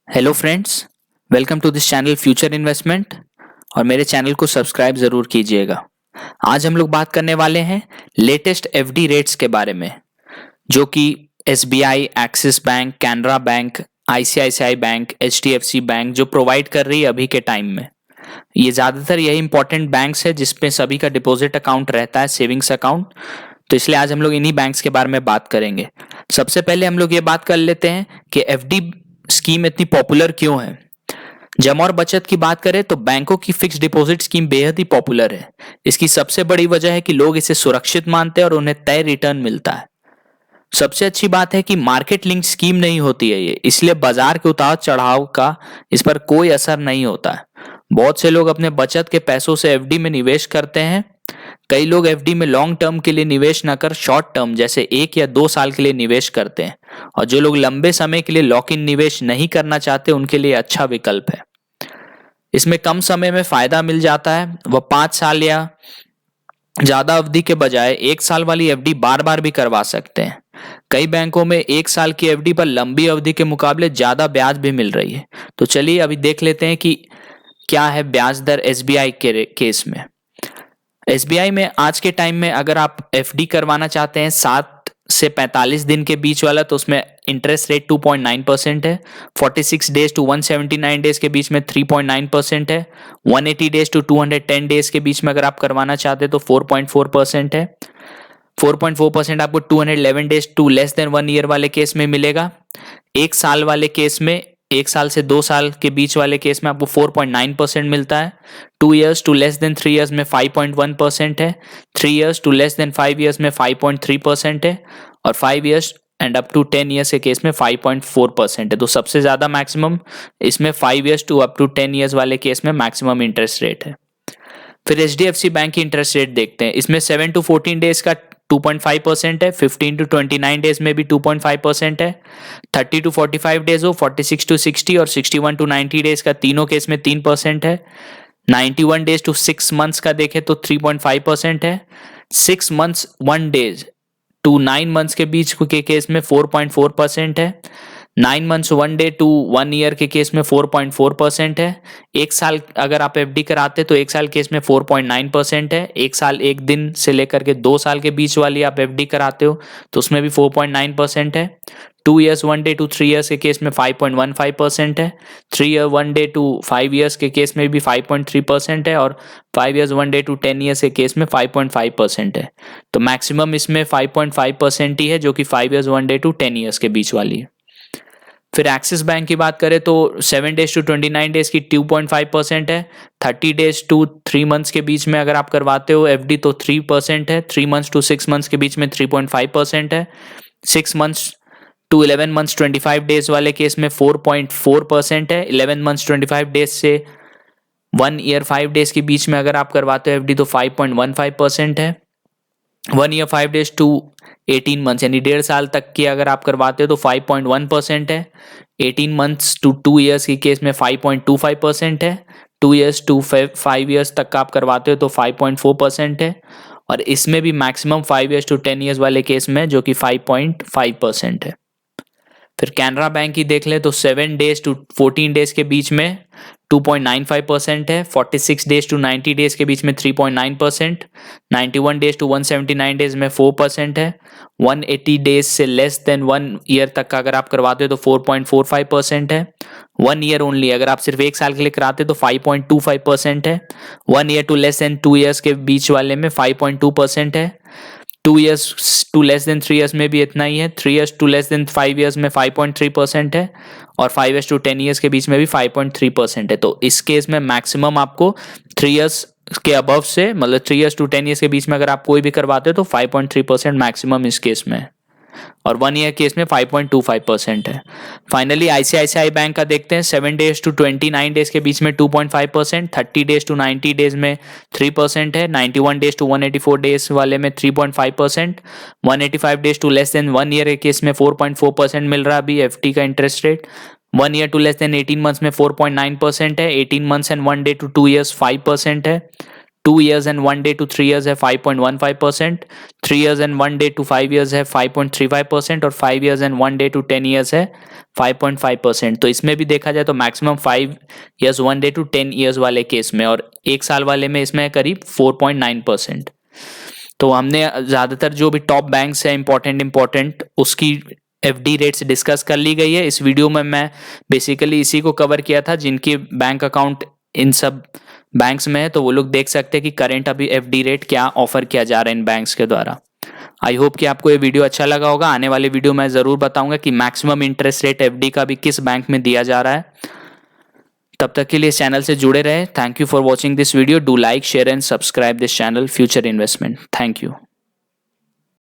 Hello friends, welcome to this channel future investment. और मेरे channel को सब्सक्राइब ज़रूर कीजिएगा। आज हम लोग बात करने वाले हैं लेटेस्ट एफडी रेट्स के बारे में, जो कि SBI, axis bank, Canara bank, ICICI bank, HDFC bank जो प्रोवाइड कर रही है अभी के टाइम में। ये ज़्यादातर यही इंपॉर्टेंट बैंक्स है जिसमें सभी का डिपॉजिट अकाउंट रहता है, सेविंग्स अकाउंट। तो इसलिए आज हम लोग इन्हीं बैंक्स के बारे में बात करेंगे। सबसे पहले हम लोग ये बात कर लेते हैं कि एफडी स्कीम इतनी पॉपुलर क्यों है। जमा और बचत की बात करें तो बैंकों की फिक्स डिपॉजिट स्कीम बेहद ही पॉपुलर है। इसकी सबसे बड़ी वजह है कि लोग इसे सुरक्षित मानते हैं और उन्हें तय रिटर्न मिलता है। सबसे अच्छी बात है कि मार्केट लिंक स्कीम नहीं होती है ये, इसलिए बाजार के उतार चढ़ाव का इस पर कोई असर नहीं होता है। बहुत से लोग अपने बचत के पैसों से एफडी में निवेश करते हैं। कई लोग एफडी में लॉन्ग टर्म के लिए निवेश न कर शॉर्ट टर्म जैसे 1 या 2 साल के लिए निवेश करते हैं। और जो लोग लंबे समय के लिए लॉक इन निवेश नहीं करना चाहते उनके लिए अच्छा विकल्प है। इसमें कम समय में फायदा मिल जाता है। वह 5 साल या ज्यादा अवधि के बजाय 1 साल वाली एफडी बार बार भी करवा सकते हैं। कई बैंकों में 1 साल की एफडी पर लंबी अवधि के मुकाबले ज्यादा ब्याज भी मिल रही है। तो चलिए अभी देख लेते हैं कि क्या है ब्याज दर एसबीआई के केस में। एसबीआई में आज के टाइम में अगर आप एफडी करवाना चाहते हैं 7 से 45 दिन के बीच वाला, तो उसमें इंटरेस्ट रेट 2.9% है। 46 डेज टू 179 डेज के बीच में 3.9% है। 180 डेज टू 210 डेज के बीच में अगर आप करवाना चाहते हैं तो 4.4% है। 4.4% आपको 211 days to less than 1 year वाले केस में मिलेगा। 1 साल वाले केस में, 1 साल से 2 साल के बीच वाले केस में आपको 4.9% मिलता है। 2 years to less than 3 years में 5.1% है। 3 years to less than 5 years में 5.3% है। और 5 years and up to 10 years के केस में 5.4% है। तो सबसे ज्यादा मैक्सिमम इसमें 5 years to up to 10 years वाले केस में मैक्सिमम इंटरेस्ट रेट है। फिर एचडीएफसी बैंक की इंटरेस्ट रेट देखते हैं। इसमें 7 to 14 डेज का 2.5% है। 15 to 29 डेज में भी 2.5% है। 30 to 45 डेज हो, 46 to 60 और 61 to 90 डेज का तीनों केस में 3% है। 91 डेज टू 6 मंथ्स का देखें तो 3.5% है। 6 months 1 days टू 9 months के बीच के केस में 4.4% है। 9 months 1 day टू 1 year के केस में 4.4% है। 1 साल अगर आप एफडी कराते तो 1 साल केस में 4.9% है। 1 साल 1 दिन से लेकर के 2 साल के बीच वाली आप एफडी कराते हो तो उसमें भी 4.9% है। 2 years 1 day टू 3 years के केस में 5.15% है। 3 year 1 day टू 5 years के केस में भी 5.3% है। और 5 years 1 day टू 10 years के केस में 5.5% है। तो मैक्सिमम इसमें 5.5% ही है, जो कि 5 years 1 day टू 10 years के बीच वाली है। फिर एक्सिस बैंक की बात करें तो 7 डेज टू 29 डेज की 2.5% है। 30 डेज टू 3 months के बीच में अगर आप करवाते हो एफडी तो 3% है। 3 months टू 6 months के बीच में 3.5% है। 6 months टू 11 months 25 डेज वाले केस में 4.4% है। 11 months 25 डेज से 1 year 5 days के बीच में अगर आप करवाते हो एफडी तो 5.15% है। 1 year 5 days टू 18 months यानी 1.5 साल तक की अगर आप करवाते हो तो 5.1% है। 18 months टू 2 years के केस में 5.25% है। 2 years टू 5 years तक आप करवाते हो तो 5.4% है। और इसमें भी मैक्सिमम 5 years टू 10 years वाले केस में जो कि 5.5% है। फिर कैनरा बैंक की देख ले तो 7 डेज टू 14 डेज के बीच में 2.95% है। 46 डेज टू 90 डेज के बीच में 3.9%। 91 डेज टू 179 डेज में 4% है। 180 डेज से लेस देन 1 ईयर तक का अगर आप करवाते हो तो 4.45% है। 1 ईयर ओनली अगर आप सिर्फ 1 साल के लिए कराते हो तो 5.25% है। 1 year to less than 2 years के बीच वाले में 5.2% है। 2 years to less than 3 years में भी इतना ही है। 3 years to less than 5 years में 5.3% है। और 5 years टू 10 years के बीच में भी 5.3% है। तो इस केस में मैक्सिमम आपको 3 years के अबव से, मतलब 3 years टू 10 years के बीच में अगर आप कोई भी करवाते हो तो 5.3% मैक्सिमम इस केस में है। और 1 ईयर केस में 5.25% है। फाइनली आईसीआईसीआई बैंक का देखते हैं। 7 डेज टू 29 डेज के बीच में 2.5%। 30 डेज टू 90 डेज में 3% है। 91 डेज टू 184 डेज वाले में 3.5%। 185 days to less than 1 year के केस में 4.4% मिल रहा है अभी एफडी का interest rate. 1 year to less than 18 months में 4.9% है। 18 months and 1 day to 2 years 5% है। 2 years and 1 day to 3 years है 5.15%, 3 years and 1 day to 5 years है 5.35% और 5 years and 1 day to 10 years है 5.5%। तो इसमें भी देखा जाए तो maximum 5 years 1 day to 10 years वाले केस में और 1 साल वाले में इसमें करीब 4.9%। तो हमने ज़्यादातर जो भी टॉप बैंक्स है इंपॉर्टेंट उसकी एफडी रेट्स डिस्कस कर ली गई है। इस वीडियो में मैं बेसिकली इसी को कवर किया था जिनकी बैंक अकाउंट इन सब बैंक्स में है, तो वो लोग देख सकते हैं कि करंट अभी एफडी रेट क्या ऑफर किया जा रहा है इन बैंक्स के द्वारा। आई होप कि आपको ये वीडियो अच्छा लगा होगा। आने वाले वीडियो में ज़रूर बताऊंगा कि मैक्सिमम इंटरेस्ट रेट एफडी का भी किस बैंक में दिया जा रहा है। तब तक के लिए चैनल से जुड़े रहे। Thank you for watching this video. Do like, share and subscribe this channel future investment. Thank you.